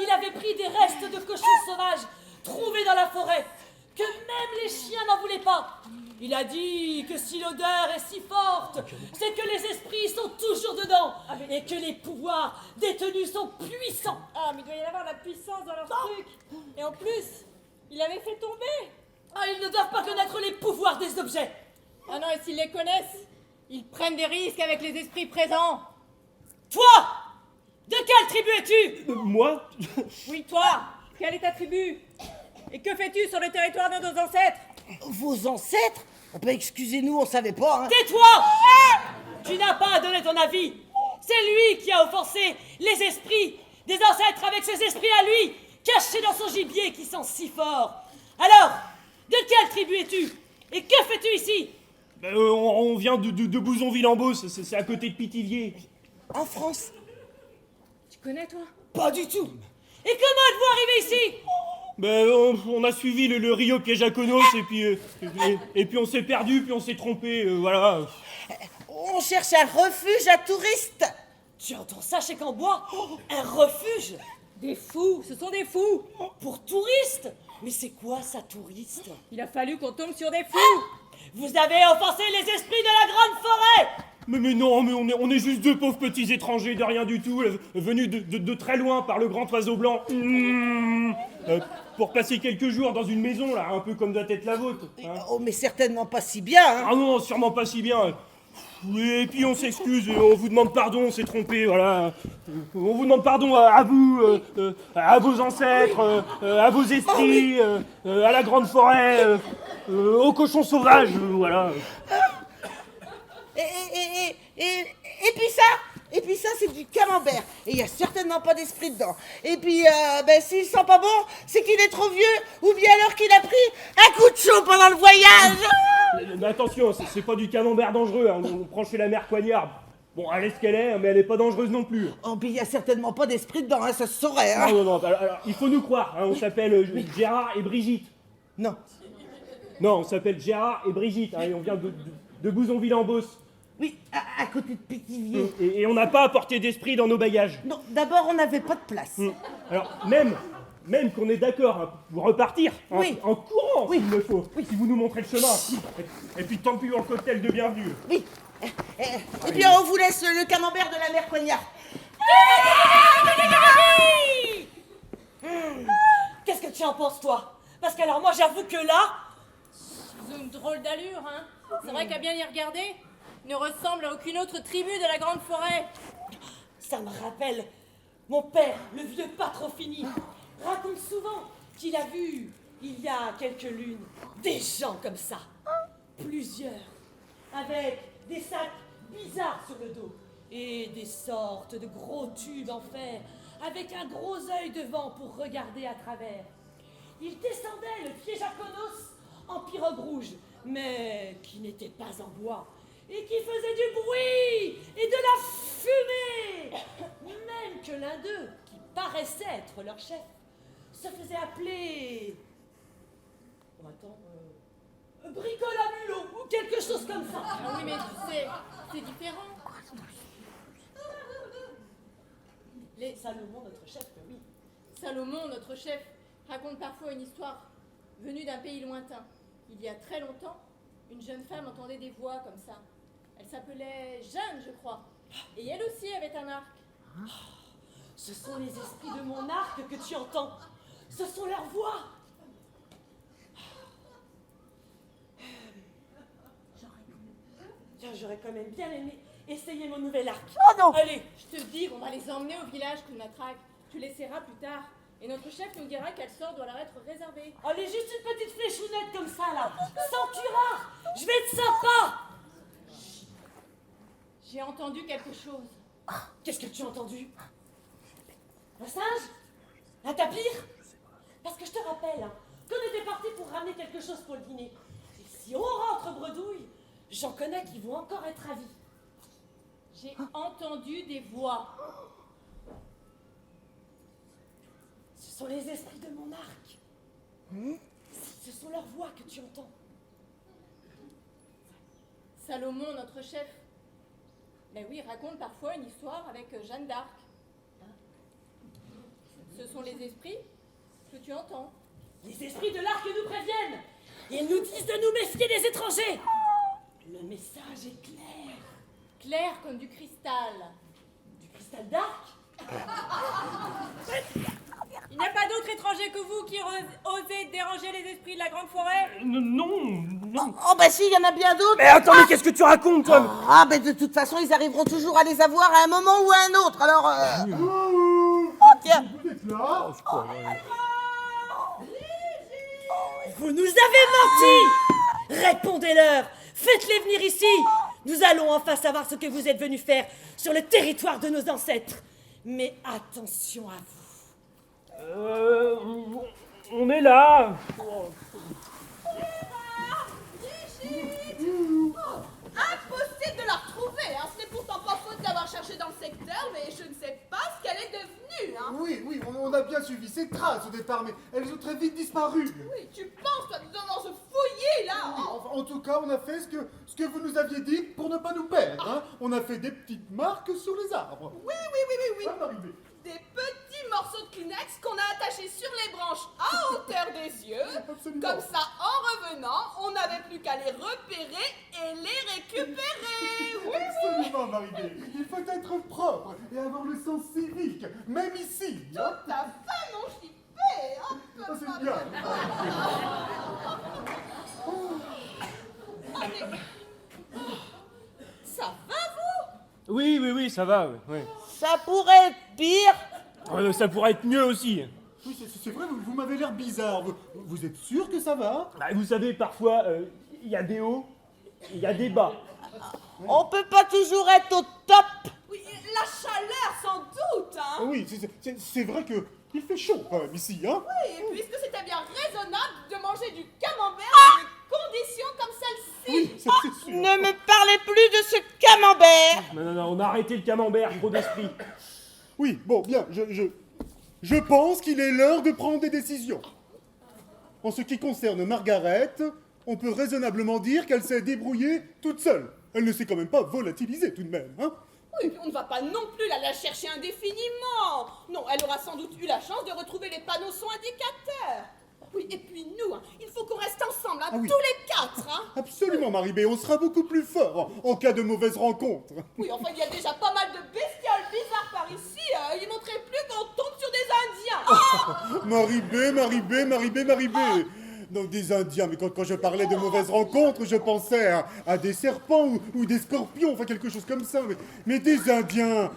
Il avait pris des restes de cochons sauvages trouvés dans la forêt, que même les chiens n'en voulaient pas. Il a dit que si l'odeur est si forte, c'est que les esprits sont toujours dedans et que les pouvoirs détenus sont puissants. Ah, mais il doit y avoir de la puissance dans leur truc. Et en plus, il avait fait tomber. Ah, ils ne doivent pas connaître les pouvoirs des objets. Ah non, et s'ils les connaissent, ils prennent des risques avec les esprits présents. Toi, de quelle tribu es-tu? Moi? Oui, toi, quelle est ta tribu? Et que fais-tu sur le territoire de nos ancêtres? Vos ancêtres? Ben excusez-nous, on savait pas. Hein. Tais-toi! Tu n'as pas à donner ton avis. C'est lui qui a offensé les esprits des ancêtres avec ses esprits à lui, cachés dans son gibier qui sent si fort. Alors, de quelle tribu es-tu? Et que fais-tu ici? On vient de Bouzonville-en-Beauce, c'est à côté de Pithiviers. En France? Tu connais, toi? Pas du tout. Et comment êtes-vous arrivé ici? On a suivi le Rio Kejakonos et puis on s'est perdu, puis on s'est trompé, voilà. On cherche un refuge à touristes. Tu entends ça chez Cambois? Un refuge? Des fous, ce sont des fous. Pour touristes? Mais c'est quoi ça, touriste? Il a fallu qu'on tombe sur des fous. Vous avez offensé les esprits de la grande forêt! Mais non, mais on est juste deux pauvres petits étrangers de rien du tout, venus de très loin par le grand oiseau blanc. Pour passer quelques jours dans une maison, là, un peu comme doit être la vôtre. Hein. Oh, mais certainement pas si bien. Hein. Ah non, sûrement pas si bien. Et puis on s'excuse, on vous demande pardon, on s'est trompé, voilà. On vous demande pardon à vous, à vos ancêtres, à vos esprits, à la grande forêt, aux cochons sauvages, voilà. Et puis ça, c'est du camembert. Et il n'y a certainement pas d'esprit dedans. Et puis, s'il sent pas bon, c'est qu'il est trop vieux, ou bien alors qu'il a pris un coup de chaud pendant le voyage. Mais attention, c'est pas du camembert dangereux, hein. On prend chez la mère Coignard. Bon, elle est ce qu'elle est, mais elle est pas dangereuse non plus. Oh, puis il n'y a certainement pas d'esprit dedans, hein, ça se saurait. Hein. Non, alors, il faut nous croire, hein, on s'appelle Gérard et Brigitte. Non. Non, on s'appelle Gérard et Brigitte, hein, et on vient de Bouzonville-en-Beauce. Oui, à côté de Pithiviers. Et on n'a pas apporté d'esprit dans nos bagages. Non, d'abord, on n'avait pas de place. Alors, même qu'on est d'accord hein, pour repartir, hein, oui. En courant, oui. s'il le faut, oui. Si vous nous montrez le chemin. Et puis tant pis pour le cocktail de bienvenue. Oui. Et puis on vous laisse le camembert de la mère Coignard. Qu'est-ce que tu en penses, toi? Parce qu'alors, moi, j'avoue que là... Ils ont une drôle d'allure, hein. C'est vrai qu'à bien y regarder, ils ne ressemblent à aucune autre tribu de la grande forêt. Ça me rappelle mon père, le vieux pas trop fini, raconte souvent qu'il a vu, il y a quelques lunes, des gens comme ça. Plusieurs, avec des sacs bizarres sur le dos et des sortes de gros tubes en fer avec un gros œil devant pour regarder à travers. Ils descendaient le pied Jaconos en pirogue rouge, mais qui n'était pas en bois et qui faisait du bruit et de la fumée. Même que l'un d'eux, qui paraissait être leur chef, se faisait appeler... Oh, attends, Bricolamulot ou quelque chose comme ça. Ah oui, mais tu sais, c'est différent. Les Salomon, notre chef, oui. Salomon, notre chef, raconte parfois une histoire venue d'un pays lointain. Il y a très longtemps, une jeune femme entendait des voix comme ça. Elle s'appelait Jeanne, je crois. Et elle aussi avait un arc. Ce sont les esprits de mon arc que tu entends. Ce sont leurs voix. J'aurais quand même bien aimé essayer mon nouvel arc. Oh non! Allez, Je te dis qu'on va les emmener au village Kunatrac. Tu l'essaieras plus tard. Et notre chef nous dira quel sort doit leur être réservé. allez, juste une petite fléchounette comme ça, là. Sans curare. Je vais être sympa. J'ai entendu quelque chose. Qu'est-ce que tu as entendu? Un singe? Un tapir? Parce que je te rappelle hein, qu'on était parti pour ramener quelque chose pour le dîner. Et si on rentre bredouille, j'en connais qui vont encore être ravis. J'ai entendu des voix. Ce sont les esprits de mon arc. Ce sont leurs voix que tu entends. Salomon, notre chef. Mais oui, raconte parfois une histoire avec Jeanne d'Arc. Ce sont les esprits que tu entends. Les esprits de l'arc nous préviennent. Ils nous disent de nous méfier des étrangers. Le message est clair. Clair comme du cristal. Du cristal d'arc? Il n'y a pas d'autres étrangers que vous qui osez déranger les esprits de la grande forêt? Non. Oh bah si, il y en a bien d'autres. Mais attends, mais qu'est-ce que tu racontes, toi? Ah bah de toute façon, ils arriveront toujours à les avoir à un moment ou à un autre, alors... Oh tiens. Vous êtes là? Vous nous avez menti! Répondez-leur! Faites-les venir ici! Nous allons enfin savoir ce que vous êtes venus faire sur le territoire de nos ancêtres. Mais attention à vous. On est là. Impossible de la retrouver, hein. Ce n'est pourtant pas faute d'avoir cherché dans le secteur, mais je ne sais pas ce qu'elle est devenue, hein. Oui, on a bien suivi ses traces au départ, mais elles ont très vite disparu. Oui, tu penses, toi, nous devons se fouiller, là, hein. Enfin, en tout cas, on a fait ce que vous nous aviez dit pour ne pas nous perdre. Hein. On a fait des petites marques sur les arbres. Oui. Ah, Marie-Bé. Des petits morceaux de Kleenex qu'on a attachés sur les branches à hauteur des yeux. Absolument. Comme ça, en revenant, on n'avait plus qu'à les repérer et les récupérer. Oui. Absolument, Marie-Bé. Il faut être propre et avoir le sens civique, même ici. Tout Hein. à fait, mon chipé. Hein, Ça, comme c'est ça. bien. Ah, mais- Ça va, vous? Oui, ça va. Ouais. Ça pourrait être pire. Ça pourrait être mieux aussi. Oui, c'est vrai, vous m'avez l'air bizarre. Vous êtes sûr que ça va? Bah, vous savez, parfois, il y a des hauts, il y a des bas. On peut pas toujours être au top. Oui, la chaleur, sans doute, hein. Oui, c'est vrai que il fait chaud quand même ici, hein? Oui, et puisque c'était bien raisonnable de manger du camembert dans des conditions comme celle-ci. Oui, ça, c'est sûr. Ne me parlez plus de ce camembert. Non, on a arrêté le camembert, trop d'esprit. Oui, bon, bien, je pense qu'il est l'heure de prendre des décisions. En ce qui concerne Margaret, on peut raisonnablement dire qu'elle s'est débrouillée toute seule. Elle ne s'est quand même pas volatilisée tout de même, hein? Oui, on ne va pas non plus la chercher indéfiniment. Non, elle aura sans doute eu la chance de retrouver les panneaux son indicateurs. Oui, et puis nous, hein, il faut qu'on reste ensemble, hein, Ah oui. tous les quatre. Hein. Absolument, Marie-Bé, on sera beaucoup plus fort en cas de mauvaise rencontre. Oui, enfin, il y a déjà pas mal de bestioles bizarres par ici. Il ne montrait plus qu'on tombe sur des Indiens. Maribé. Donc des Indiens, mais quand je parlais de mauvaises rencontres, je pensais à des serpents ou des scorpions, enfin quelque chose comme ça. Mais des Indiens,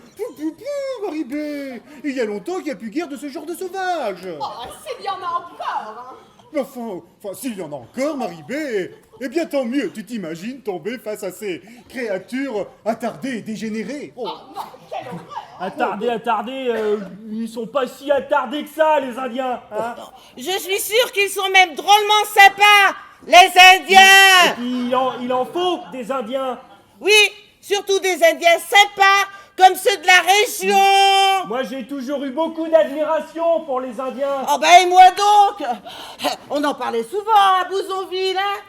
Maribé. Il y a longtemps qu'il n'y a plus guère de ce genre de sauvages. Oh, s'il y en a encore, hein. Enfin, s'il y en a encore, Maribé, eh bien tant mieux, tu t'imagines tomber face à ces créatures attardées et dégénérées. Oh. Oh non, quelle horreur. Attardés, ils sont pas si attardés que ça, les Indiens, hein. Je suis sûre qu'ils sont même drôlement sympas, les Indiens. Et puis, il en faut des Indiens. Oui, surtout des Indiens sympas, comme ceux de la région. Moi, j'ai toujours eu beaucoup d'admiration pour les Indiens. Oh ben et moi donc. On en parlait souvent à Bouzonville, hein.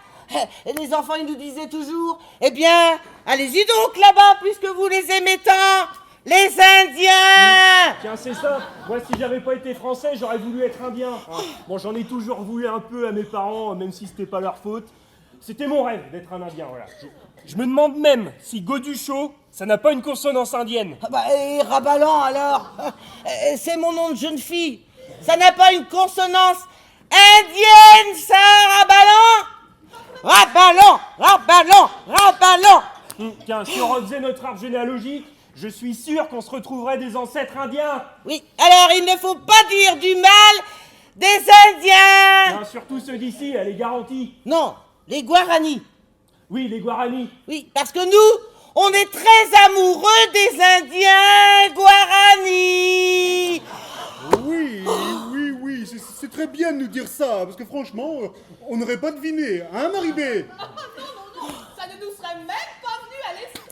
Et les enfants, ils nous disaient toujours, eh bien, allez-y donc là-bas, puisque vous les aimez tant, les Indiens. Tiens, c'est ça. Moi, si j'avais pas été français, j'aurais voulu être indien, hein. Bon, j'en ai toujours voulu un peu à mes parents, même si c'était pas leur faute. C'était mon rêve d'être un indien, voilà. Je me demande même si Goduchot, ça n'a pas une consonance indienne. Ah bah, et Rabalan alors. C'est mon nom de jeune fille. Ça n'a pas une consonance indienne, ça, Rabalan. Rabalan. Tiens, si on refaisait notre arbre généalogique, je suis sûr qu'on se retrouverait des ancêtres indiens. Oui, alors il ne faut pas dire du mal des Indiens. Non, surtout ceux d'ici, elle est garantie. Non, les Guaranis. Oui, les Guaranis. Oui, parce que nous, on est très amoureux des Indiens Guaranis. Oui, c'est très bien de nous dire ça, parce que franchement, on n'aurait pas deviné, hein, Maribé? Non, ça ne nous serait même pas venu à l'esprit.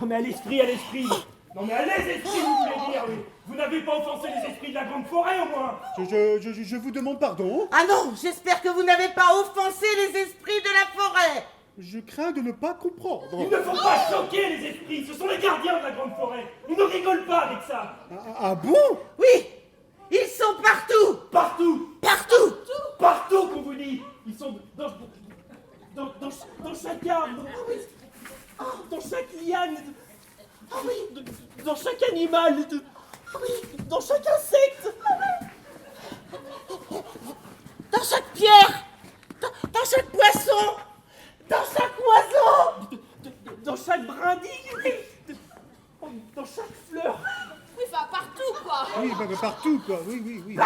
Non mais à l'esprit. Non mais à les esprits, vous voulez dire, oui. Vous n'avez pas offensé les esprits de la grande forêt, au moins. Je vous demande pardon. Ah non, j'espère que vous n'avez pas offensé les esprits de la forêt. Je crains de ne pas comprendre. Il ne faut pas choquer les esprits, ce sont les gardiens de la grande forêt. Ils ne rigolent pas avec ça. Ah bon? Oui, ils sont partout. Partout qu'on vous dit. Ils sont dans chaque arbre, dans chaque liane, dans chaque animal, dans chaque insecte, Dans chaque pierre, dans chaque poisson, dans chaque oiseau. dans chaque brindille, dans chaque fleur. Oui, enfin, partout, quoi. Oui, partout, quoi. Oui.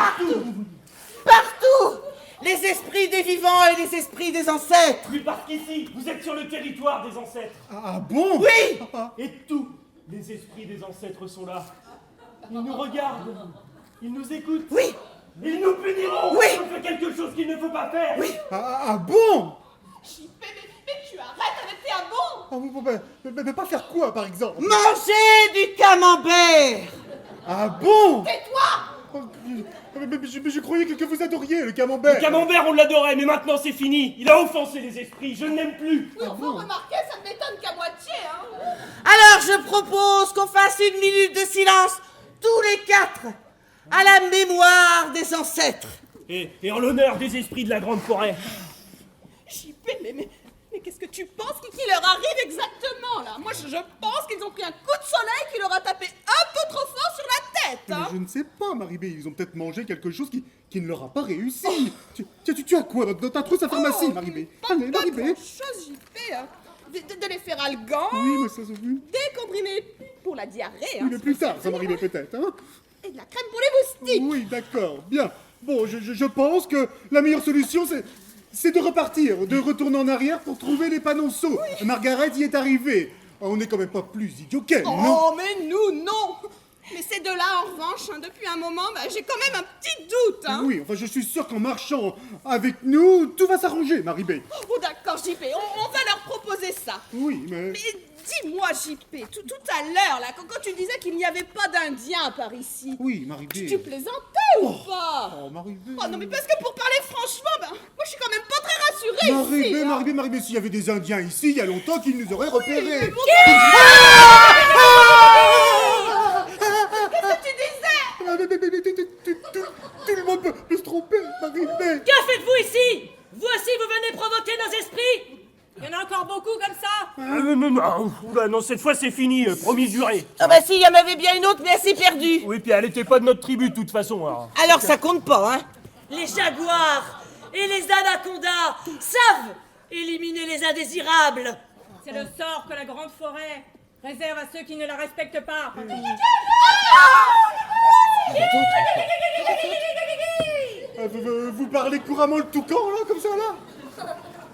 Partout. Les esprits des vivants et les esprits des ancêtres. Oui, parce qu'ici, vous êtes sur le territoire des ancêtres. Ah bon? Oui. Et tous les esprits des ancêtres sont là. Ils nous regardent, ils nous écoutent. Oui. Ils nous puniront Oui. si on fait quelque chose qu'il ne faut pas faire. Oui. Ah bon? JP, mais tu arrêtes avec tes abons. Ah oui, bon, mais pas faire quoi, par exemple? Manger du camembert. Ah bon? Tais-toi. Oh, mais je croyais que vous adoriez le camembert. Le camembert, on l'adorait, mais maintenant c'est fini. Il a offensé les esprits, je ne l'aime plus. Oui, enfin, remarquez, ça ne m'étonne qu'à moitié, hein. Alors je propose qu'on fasse une minute de silence, tous les quatre, à la mémoire des ancêtres. Et en l'honneur des esprits de la grande forêt. JP, mais qu'est-ce que tu penses qui leur arrive exactement, là? Moi, je pense qu'ils ont pris un coup de soleil qui leur a tapé un peu trop fort sur la tête, Mais hein. je ne sais pas, Maribé, ils ont peut-être mangé quelque chose qui ne leur a pas réussi. Tu as quoi dans ta trousse à pharmacie, Maribé? Allez, Pas Maribé. grand-chose, JP, hein. De l'efferalgan, Oui, mais ça se vu. des comprimés pour la diarrhée, hein. Oui, mais plus tard, ça m'arrivait peut-être, hein? Et de la crème pour les moustiques. Oui, d'accord, bien. Bon, je pense que la meilleure solution, c'est de repartir, de retourner en arrière pour trouver les panonceaux. Margaret y est arrivée. On n'est quand même pas plus idiot qu'elle, non? Oh, mais nous, non. Mais ces deux-là, en revanche, hein, depuis un moment, j'ai quand même un petit doute, hein. Oui, enfin, je suis sûr qu'en marchant avec nous, tout va s'arranger, Maribé. Oh, d'accord, JP, on va leur proposer ça. Oui, mais... Mais dis-moi, JP, tout à l'heure, là, quand tu disais qu'il n'y avait pas d'Indiens par ici, Oui, Maribé. tu plaisantais ou pas? Oh, Maribé... Oh non, mais parce que pour parler franchement, moi je suis quand même pas très rassurée ici, hein. Maribé, s'il y avait des Indiens ici, il y a longtemps qu'ils nous auraient repérés. mais bon, qu'est-ce que tu disais? Tout le monde peut se tromper, Maribé. Que faites-vous ici? Vous aussi, vous venez provoquer nos esprits? Il y en a encore beaucoup comme ça? Non, cette fois c'est fini, promis juré. Ah bah si, il y en avait bien une autre, mais elle s'est perdue. Oui, puis elle était pas de notre tribu de toute façon. Alors ça compte pas, hein. Les jaguars et les anacondas savent éliminer les indésirables. C'est le sort que la grande forêt réserve à ceux qui ne la respectent pas. Vous parlez couramment le toucan, là, comme ça, là?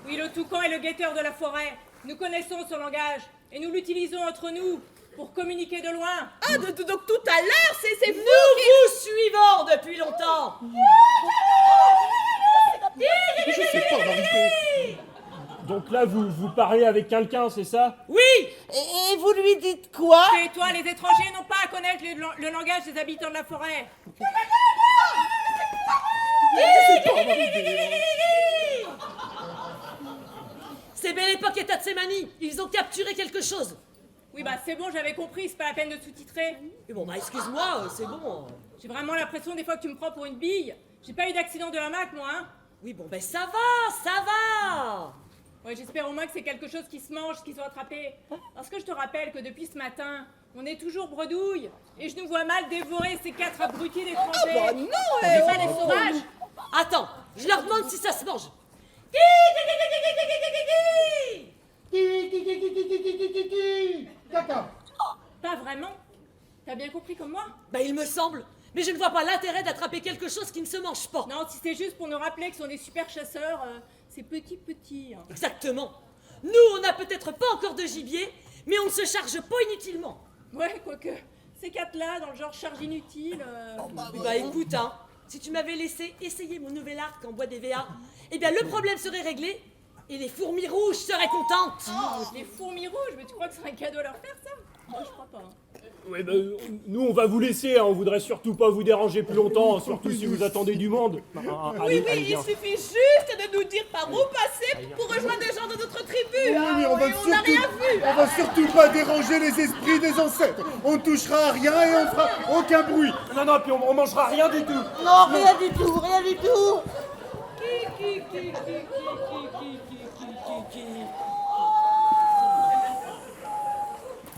Oui, le toucan est le guetteur de la forêt. Nous connaissons son langage et nous l'utilisons entre nous pour communiquer de loin. Ah, donc tout à l'heure, c'est Nous vous vous suivons depuis longtemps. Je sais pas, Marie-Pé. Donc là, vous parlez avec quelqu'un, c'est ça? Oui, Et vous lui dites quoi? Et toi, les étrangers n'ont pas à connaître le langage des habitants de la forêt. c'est belle époque et Tatsemani. Ils ont capturé quelque chose. Oui, bah c'est bon, j'avais compris, c'est pas la peine de sous-titrer. Mais bon, bah excuse-moi, c'est bon. J'ai vraiment l'impression des fois que tu me prends pour une bille. J'ai pas eu d'accident de hamac, moi, hein. Oui, bon, ben ça va. Ouais, j'espère au moins que c'est quelque chose qui se mange, qu'ils ont attrapé. Parce que je te rappelle que depuis ce matin, on est toujours bredouille. Et je nous vois mal dévorer ces 4 abrutis d'étrangers. Ah bah non, C'est pas des sauvages. Attends, je leur demande si ça se mange. Caca. Pas vraiment. T'as bien compris comme moi? Bah il me semble. Mais je ne vois pas l'intérêt d'attraper quelque chose qui ne se mange pas. Non, si c'est juste pour nous rappeler que sont des super chasseurs, c'est petit. Hein. Exactement. Nous, on n'a peut-être pas encore de gibier, mais on ne se charge pas inutilement. Ouais, quoique. Ces 4-là, dans le genre charge inutile. Bah écoute, hein, si tu m'avais laissé essayer mon nouvel arc en bois d'EVA, eh bien le problème serait réglé et les fourmis rouges seraient contentes. Les fourmis rouges, mais tu crois que c'est un cadeau à leur faire, ça? Moi, je crois pas. Hein. Ouais, nous on va vous laisser, on voudrait surtout pas vous déranger plus longtemps, surtout si vous attendez du monde. Oui, il suffit juste de nous dire par où passer pour rejoindre des gens de notre tribu. Hein. Oui, on n'a rien vu. On va surtout pas déranger les esprits des ancêtres. On touchera à rien et on fera aucun bruit. Non, puis on mangera rien du tout. Non, rien du tout, rien du tout.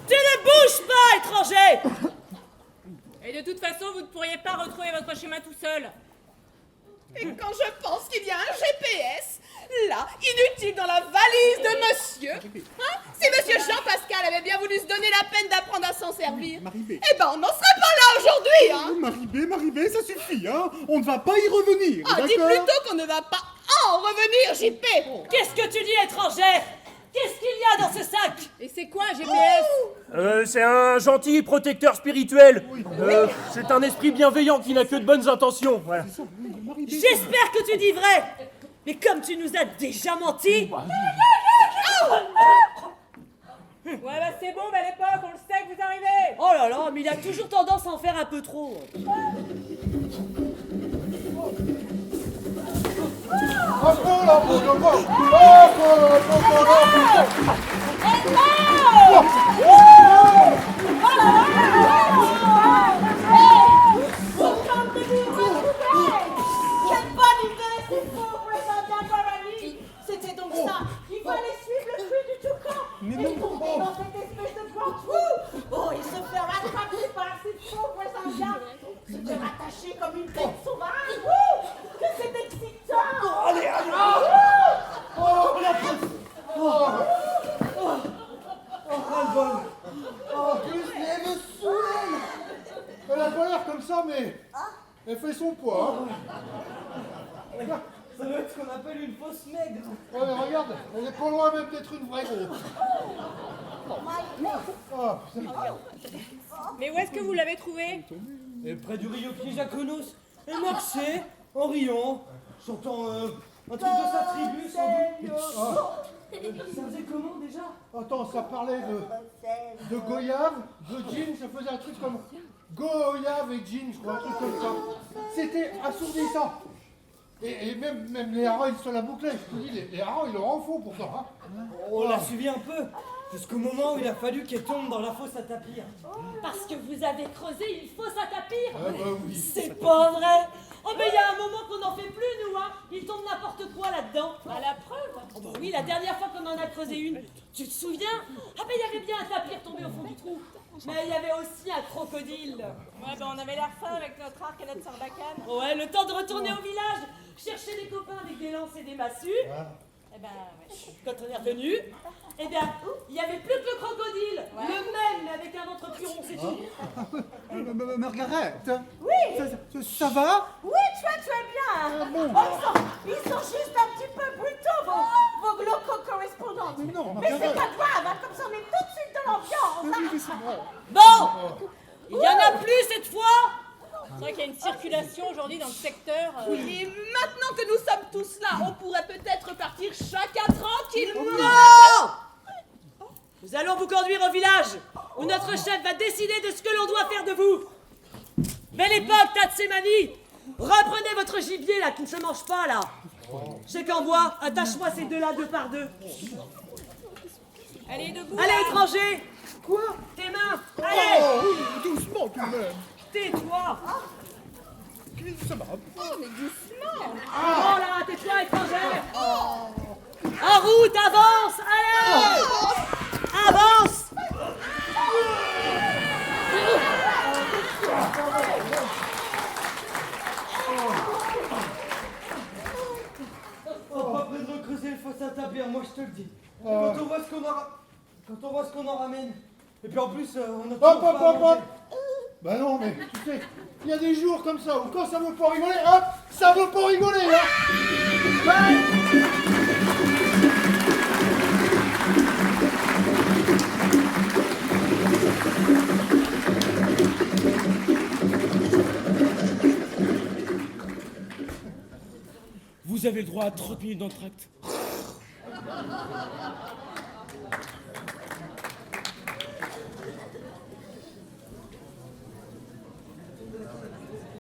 Tu ne bouges pas, étranger. Et de toute façon, vous ne pourriez pas retrouver votre chemin tout seul. Et quand je pense qu'il y a un GPS, là, inutile dans la valise de monsieur, hein, si monsieur Jean-Pascal avait bien voulu se donner la peine d'apprendre à s'en servir, Marie-Bé. eh ben on n'en serait pas là aujourd'hui, hein. Marie-Bé, ça suffit, hein. On ne va pas y revenir, Ah, dis d'accord? plutôt qu'on ne va pas en revenir, JP. Qu'est-ce que tu dis, étranger? Qu'est-ce qu'il y a dans ce sac? Et c'est quoi un GPS? C'est un gentil protecteur spirituel. C'est un esprit bienveillant qui n'a que de bonnes intentions. Voilà. J'espère que tu dis vrai. Mais comme tu nous as déjà menti... Ouais, bah c'est bon, belle époque, on le sait que vous arrivez. Oh là là, mais il a toujours tendance à en faire un peu trop. Quelle bonne idée, ces pauvres Indiens Guarani. C'était donc ça. Il fallait suivre le flux du toucan et tomber dans cette espèce de grand trou. Oh, il se fait rattraper par ces pauvres Indiens. Se faire attacher comme une bête sauvage. Que c'est excitant. Allez. Elle me saoule. Elle a pas l'air comme ça, mais elle fait son poids. Hein. Ça doit être ce qu'on appelle une fausse maigre. Ouais, mais regarde, elle est pas loin même d'être une vraie grosse. Ah, Mais où est-ce que vous l'avez trouvé? Et près du Rio Jaconos, elle marchait en riant, chantant un truc de sa tribu sans doute. Ça faisait comment déjà? attends, ça parlait de goyave, de gin, ça faisait un truc comme goyave et gin, je crois, un truc comme ça. C'était assourdissant. Et même les harengs, ils se la bouclaient. Je te dis, les harengs, ils leur en font pour ça. Hein. On l'a suivi un peu, jusqu'au moment où il a fallu qu'elle tombe dans la fosse à tapir. Parce que vous avez creusé une fosse à tapir. Ah bah oui. C'est pas vrai. Oh, mais il y a un moment qu'on n'en fait plus, nous, hein. Il tombe n'importe quoi là-dedans. À la preuve. Oh, bah oui, la dernière fois qu'on en a creusé une, tu te souviens? Ah, ben il y avait bien un tapir tombé au fond du trou. Mais il y avait aussi un crocodile. Ouais, ben on avait l'air fin avec notre arc et notre sarbacane. Ouais, le temps de retourner au village, chercher des copains avec des lances et des massues. Eh ben, ouais. Quand on est revenu, eh bien, il n'y avait plus que le crocodile. Ouais. Le même, mais avec un ventre plus rond, c'est tout. Margaret, Oui, ça va? oui, très bien. Oh, ils sont juste un petit peu brutaux, vos glauco-correspondantes. Non, Mais c'est Margaret. pas grave, hein, comme ça on est tout de suite dans l'ambiance. hein. Bon, il n'y en a plus cette fois. C'est vrai qu'il y a une circulation aujourd'hui dans le secteur. Et maintenant que nous sommes tous là, on pourrait peut-être partir chacun tranquillement. Non! Nous allons vous conduire au village, où notre chef va décider de ce que l'on doit faire de vous. Belle époque, Tatsemani. Reprenez votre gibier là, qui ne se mange pas là. J'ai qu'en bois, attache-moi ces deux-là 2 par 2. Allez, debout. Allez, étranger. Quoi? Tes mains. Allez, Oh, oui, doucement tout de même. tais-toi. Ça va. Oh, mais doucement. Oh là, tais-toi, étrangère. En route, avance. Allez, avance. Oh, pas près de recreuser le fosse à tapir, moi je te le dis. Quand on voit ce qu'on en ramène. Et puis en plus, on a toujours Hop, pas hop, à hop, manger. hop. Bah non, mais tu sais, il y a des jours comme ça où quand ça veut pas rigoler, hop, ça veut pas rigoler, hein. Vous avez le droit à 30 minutes d'entracte.